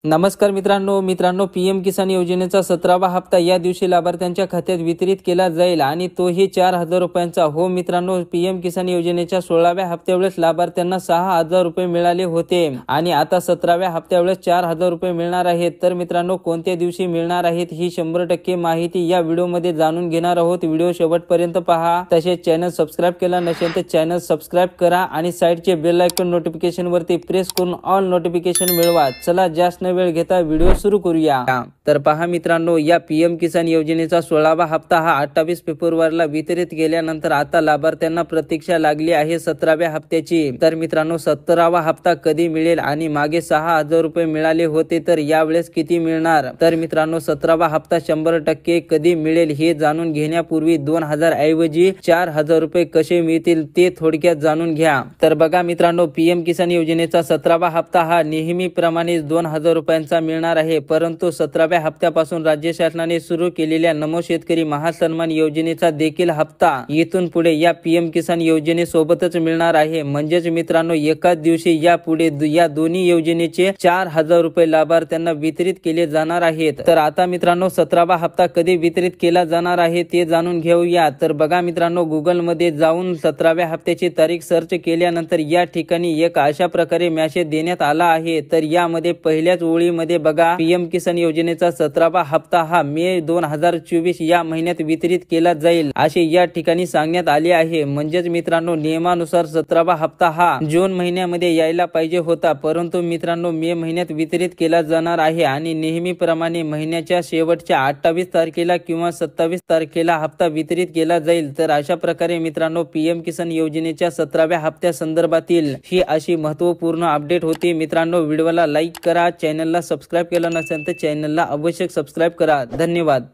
नमस्कार मित्रांनो पीएम किसान योजनेचा 17वा हप्ता या दिवशी लाभार्थ्यांच्या खात्यात वितरित केला जाईल आणि तोही 4,000 रुपयांचा। हो मित्रांनो, पीएम किसान योजनेच्या 16व्या हप्त्यावेळेस लाभार्थ्यांना 6,000 रुपये मिळाले होते आणि आता 17व्या हप्त्यावेळेस 4,000 रुपये मिळणार आहेत। तर मित्रांनो, कोणत्या दिवशी मिळणार आहेत ही 100% माहिती या व्हिडिओमध्ये जाणून घेणार आहोत। व्हिडिओ शेवटपर्यंत पहा। तसेच चॅनल सबस्क्राइब केला नसेल तर चॅनल सबस्क्राइब करा आणि साइडचे बेल आयकॉन नोटिफिकेशन वरती प्रेस करून ऑल नोटिफिकेशन मिळवा। चला जास्त वेळ घेता व्हिडिओ सुरू करूया। तर पहा मित्रांनो, या पीएम किसान योजनेचा 16वा हप्ता हा 28 फेब्रुवारीला वितरित केल्यानंतर आता लाभार्थ्यांना प्रतीक्षा लागली आहे 17व्या हप्त्याची। तर मित्रांनो, 17वा हप्ता कधी मिळेल आणि मागे 6,000 रुपये मिळाले होते तर यावेळेस किती मिळणार? तर मित्रांनो, 17वा हप्ता 100% कधी मिळेल हे जाणून घेण्यापूर्वी 2,000 ऐवजी 4,000 रुपये कसे मिळतील ते थोडक्यात जाणून घ्या। तर बघा मित्रांनो, पीएम किसान योजनेचा 17वा हप्ता हा नेहमीप्रमाणे 2,000 रुपयांचा मिळणार आहे, परंतु 17व्या हप्त्यापासून राज्य शासनाने सुरू केलेल्या नमो शेतकरी महासन्मान योजनेचा देखील हप्ता इथून पुढे या पीएम किसान योजनेसोबतच मिळणार आहे। म्हणजेच मित्रांनो, एकाच दिवशी या पुढे या दोन्ही योजनेचे 4,000 रुपये लाभार्थ्यांना वितरित केले जाणार आहेत। तर आता मित्रांनो, 17वा हप्ता कधी वितरित केला जाणार आहे ते जाणून घेऊया। तर बघा मित्रांनो, गुगल मध्ये जाऊन 17व्या हप्त्याची तारीख सर्च केल्यानंतर या ठिकाणी एक अशा प्रकारे मेसेज देण्यात आला आहे। तर यामध्ये पहिल्याच ओळीमध्ये बघा, पीएम किसान योजनेचा 17वा हप्ता हा मे 2024 या महिन्यात वितरित केला जाईल असे या ठिकाणी सांगण्यात आले आहे। म्हणजेच मित्रांनो, नियमानुसार 17वा हप्ता हा जून महिन्यामध्ये यायला पाहिजे होता, परंतु मित्रांनो मे महिन्यात वितरित केला जाणार आहे आणि नेहमीप्रमाणे महिन्याच्या शेवटच्या 28 तारखेला किंवा 27 तारखेला हप्ता वितरित केला जाईल। तर अशा प्रकारे मित्रांनो, पीएम किसान योजनेच्या 17व्या हप्त्या संदर्भातील ही अशी महत्त्वपूर्ण अपडेट होती। मित्रांनो, व्हिडिओला लाईक करा, चॅनलला सबस्क्राइब केलं नसेल तर चॅनलला अवश्य सबस्क्राइब करा। धन्यवाद।